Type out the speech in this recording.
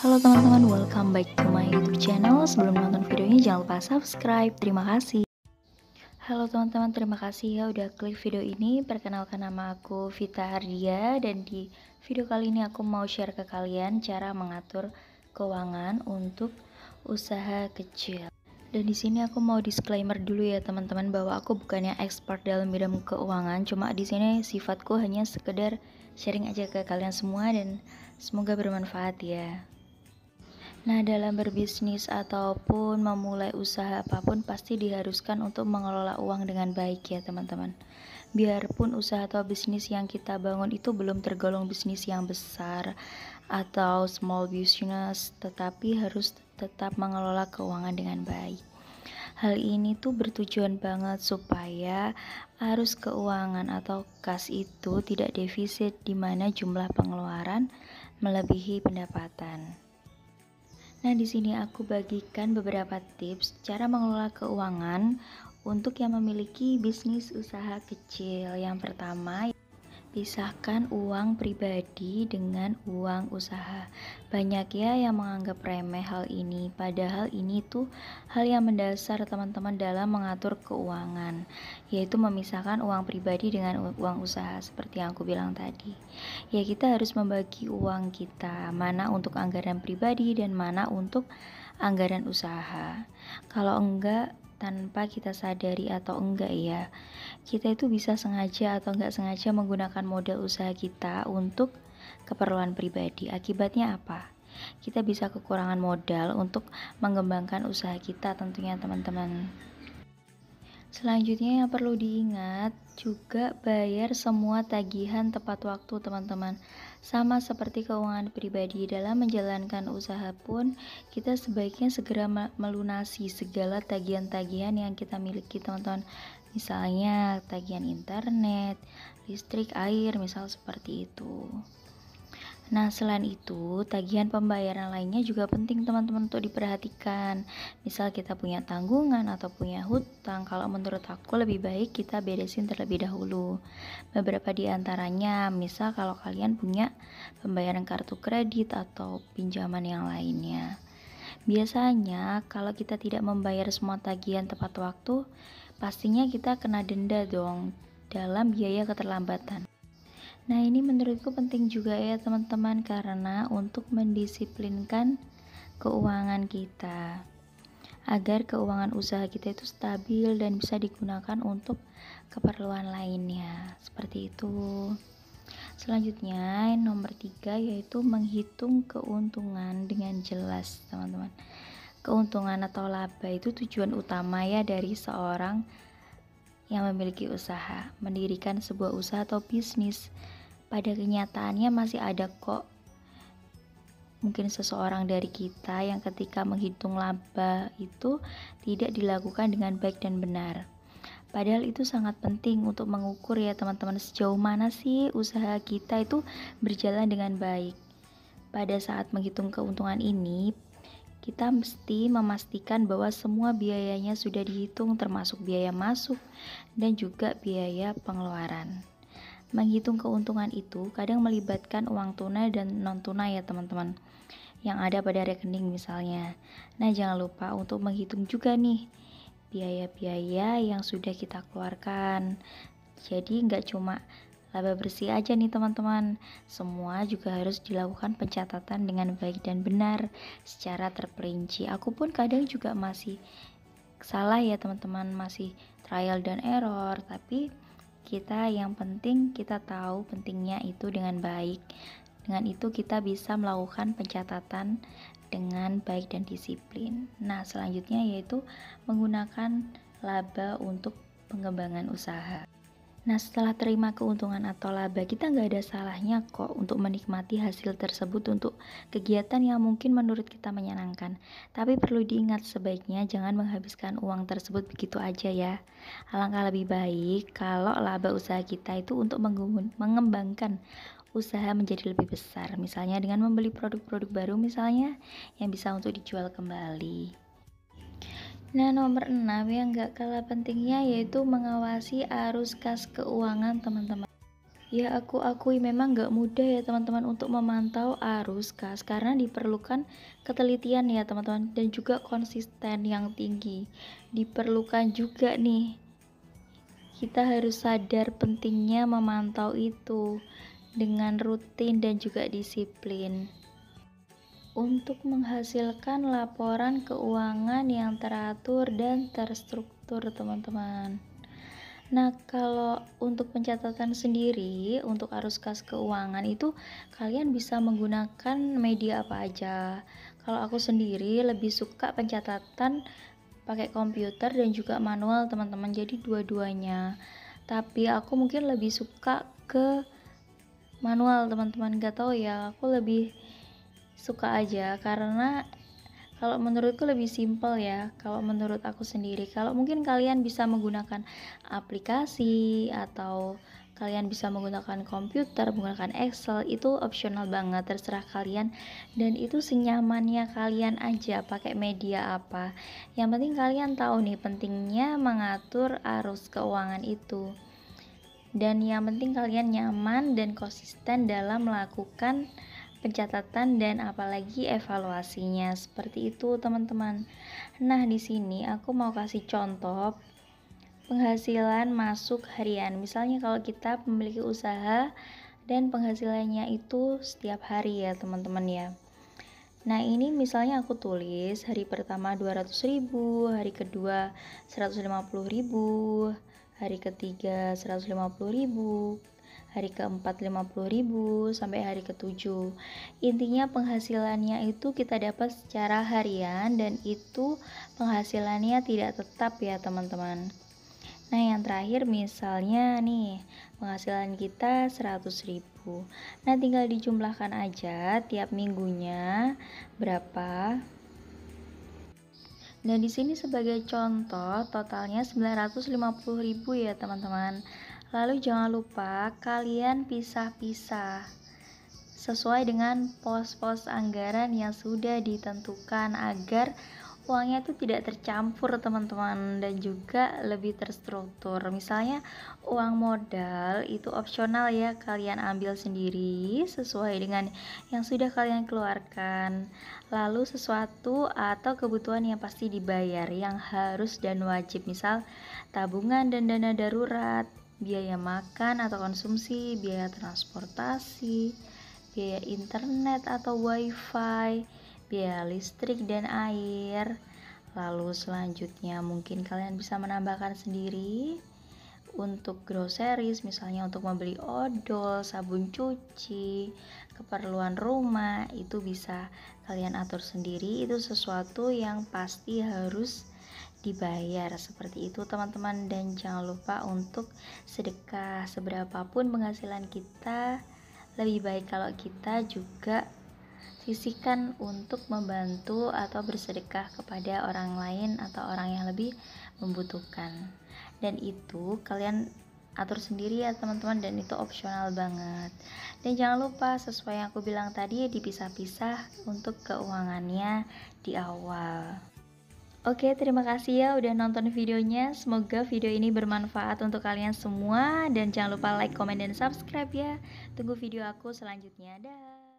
Halo teman-teman, welcome back to my YouTube channel. Sebelum nonton videonya jangan lupa subscribe. Terima kasih. Halo teman-teman, terima kasih ya udah klik video ini. Perkenalkan, nama aku Vita Hardia dan di video kali ini aku mau share ke kalian cara mengatur keuangan untuk usaha kecil. Dan di sini aku mau disclaimer dulu ya teman-teman, bahwa aku bukannya expert dalam bidang keuangan. Cuma di sini sifatku hanya sekedar sharing aja ke kalian semua dan semoga bermanfaat ya. Nah, dalam berbisnis ataupun memulai usaha apapun pasti diharuskan untuk mengelola uang dengan baik ya teman-teman. Biarpun usaha atau bisnis yang kita bangun itu belum tergolong bisnis yang besar atau small business, tetapi harus tetap mengelola keuangan dengan baik. Hal ini tuh bertujuan banget supaya arus keuangan atau kas itu tidak defisit, di mana jumlah pengeluaran melebihi pendapatan. Nah, di sini aku bagikan beberapa tips cara mengelola keuangan untuk yang memiliki bisnis usaha kecil. Yang pertama, pisahkan uang pribadi dengan uang usaha. Banyak ya yang menganggap remeh hal ini, padahal ini tuh hal yang mendasar teman-teman dalam mengatur keuangan, yaitu memisahkan uang pribadi dengan uang usaha seperti yang aku bilang tadi. Ya, kita harus membagi uang kita, mana untuk anggaran pribadi dan mana untuk anggaran usaha. Kalau enggak, tanpa kita sadari atau enggak ya, kita itu bisa sengaja atau enggak sengaja menggunakan modal usaha kita untuk keperluan pribadi. Akibatnya apa? Kita bisa kekurangan modal untuk mengembangkan usaha kita tentunya teman-teman. Selanjutnya yang perlu diingat juga, bayar semua tagihan tepat waktu teman-teman. Sama seperti keuangan pribadi, dalam menjalankan usaha pun kita sebaiknya segera melunasi segala tagihan-tagihan yang kita miliki teman-teman. Misalnya tagihan internet, listrik, air, misal seperti itu. Nah, selain itu, tagihan pembayaran lainnya juga penting teman-teman untuk diperhatikan. Misal kita punya tanggungan atau punya hutang, kalau menurut aku lebih baik kita beresin terlebih dahulu. Beberapa di antaranya, misal kalau kalian punya pembayaran kartu kredit atau pinjaman yang lainnya. Biasanya kalau kita tidak membayar semua tagihan tepat waktu, pastinya kita kena denda dong dalam biaya keterlambatan. Nah, ini menurutku penting juga ya teman-teman, karena untuk mendisiplinkan keuangan kita agar keuangan usaha kita itu stabil dan bisa digunakan untuk keperluan lainnya. Seperti itu. Selanjutnya, nomor 3 yaitu menghitung keuntungan dengan jelas, teman-teman. Keuntungan atau laba itu tujuan utama ya dari seorang yang memiliki usaha, mendirikan sebuah usaha atau bisnis. Pada kenyataannya masih ada kok mungkin seseorang dari kita yang ketika menghitung laba itu tidak dilakukan dengan baik dan benar. Padahal itu sangat penting untuk mengukur ya teman-teman, sejauh mana sih usaha kita itu berjalan dengan baik. Pada saat menghitung keuntungan ini, kita mesti memastikan bahwa semua biayanya sudah dihitung, termasuk biaya masuk dan juga biaya pengeluaran. Menghitung keuntungan itu kadang melibatkan uang tunai dan non tunai ya teman-teman, yang ada pada rekening misalnya. Nah, jangan lupa untuk menghitung juga nih biaya-biaya yang sudah kita keluarkan. Jadi nggak cuma laba bersih aja nih teman-teman, semua juga harus dilakukan pencatatan dengan baik dan benar secara terperinci. Aku pun kadang juga masih salah ya teman-teman, masih trial dan error, tapi yang penting kita tahu pentingnya itu dengan baik. Dengan itu kita bisa melakukan pencatatan dengan baik dan disiplin. Nah, selanjutnya yaitu menggunakan laba untuk pengembangan usaha. Nah, setelah terima keuntungan atau laba, kita nggak ada salahnya kok untuk menikmati hasil tersebut untuk kegiatan yang mungkin menurut kita menyenangkan. Tapi perlu diingat, sebaiknya jangan menghabiskan uang tersebut begitu aja ya. Alangkah lebih baik kalau laba usaha kita itu untuk mengembangkan usaha menjadi lebih besar. Misalnya dengan membeli produk-produk baru misalnya yang bisa untuk dijual kembali. Nah, nomor 6 yang gak kalah pentingnya yaitu mengawasi arus kas keuangan teman-teman. Ya, aku akui memang nggak mudah ya teman-teman untuk memantau arus kas karena diperlukan ketelitian ya teman-teman dan juga konsisten yang tinggi. Diperlukan juga nih, kita harus sadar pentingnya memantau itu dengan rutin dan juga disiplin untuk menghasilkan laporan keuangan yang teratur dan terstruktur teman-teman. Nah, kalau untuk pencatatan sendiri, untuk arus kas keuangan itu kalian bisa menggunakan media apa aja. Kalau aku sendiri lebih suka pencatatan pakai komputer dan juga manual teman-teman, jadi dua-duanya. Tapi aku mungkin lebih suka ke manual teman-teman, gak tahu ya, aku lebih suka aja karena kalau menurutku lebih simpel ya, kalau menurut aku sendiri. Kalau mungkin kalian bisa menggunakan aplikasi atau kalian bisa menggunakan komputer, menggunakan Excel, itu opsional banget, terserah kalian. Dan itu senyamannya kalian aja pakai media apa. Yang penting kalian tahu nih pentingnya mengatur arus keuangan itu. Dan yang penting kalian nyaman dan konsisten dalam melakukan pencatatan dan apalagi evaluasinya. Seperti itu teman-teman. Nah, di sini aku mau kasih contoh penghasilan masuk harian. Misalnya kalau kita memiliki usaha dan penghasilannya itu setiap hari ya teman-teman ya. Nah, ini misalnya aku tulis hari pertama 200.000, hari kedua 150.000, hari ketiga 150.000, hari keempat 50.000 sampai hari ketujuh. Intinya penghasilannya itu kita dapat secara harian dan itu penghasilannya tidak tetap ya teman-teman. Nah, yang terakhir misalnya nih, penghasilan kita 100.000. Nah, tinggal dijumlahkan aja tiap minggunya berapa. Nah, di sini sebagai contoh totalnya 950.000 ya, teman-teman. Lalu jangan lupa kalian pisah-pisah sesuai dengan pos-pos anggaran yang sudah ditentukan agar uangnya itu tidak tercampur teman-teman dan juga lebih terstruktur. Misalnya uang modal itu opsional ya, kalian ambil sendiri sesuai dengan yang sudah kalian keluarkan. Lalu sesuatu atau kebutuhan yang pasti dibayar yang harus dan wajib, misal tabungan dan dana darurat, biaya makan atau konsumsi, biaya transportasi, biaya internet atau wifi, biaya listrik dan air. Lalu selanjutnya mungkin kalian bisa menambahkan sendiri untuk groceries, misalnya untuk membeli odol, sabun cuci, keperluan rumah, itu bisa kalian atur sendiri. Itu sesuatu yang pasti harus dibayar, seperti itu teman-teman. Dan jangan lupa untuk sedekah. Seberapapun penghasilan kita, lebih baik kalau kita juga sisihkan untuk membantu atau bersedekah kepada orang lain atau orang yang lebih membutuhkan. Dan itu kalian atur sendiri ya teman-teman, dan itu opsional banget. Dan jangan lupa sesuai yang aku bilang tadi, dipisah-pisah untuk keuangannya di awal. Oke, terima kasih ya udah nonton videonya. Semoga video ini bermanfaat untuk kalian semua. Dan jangan lupa like, komen, dan subscribe ya. Tunggu video aku selanjutnya. Dah.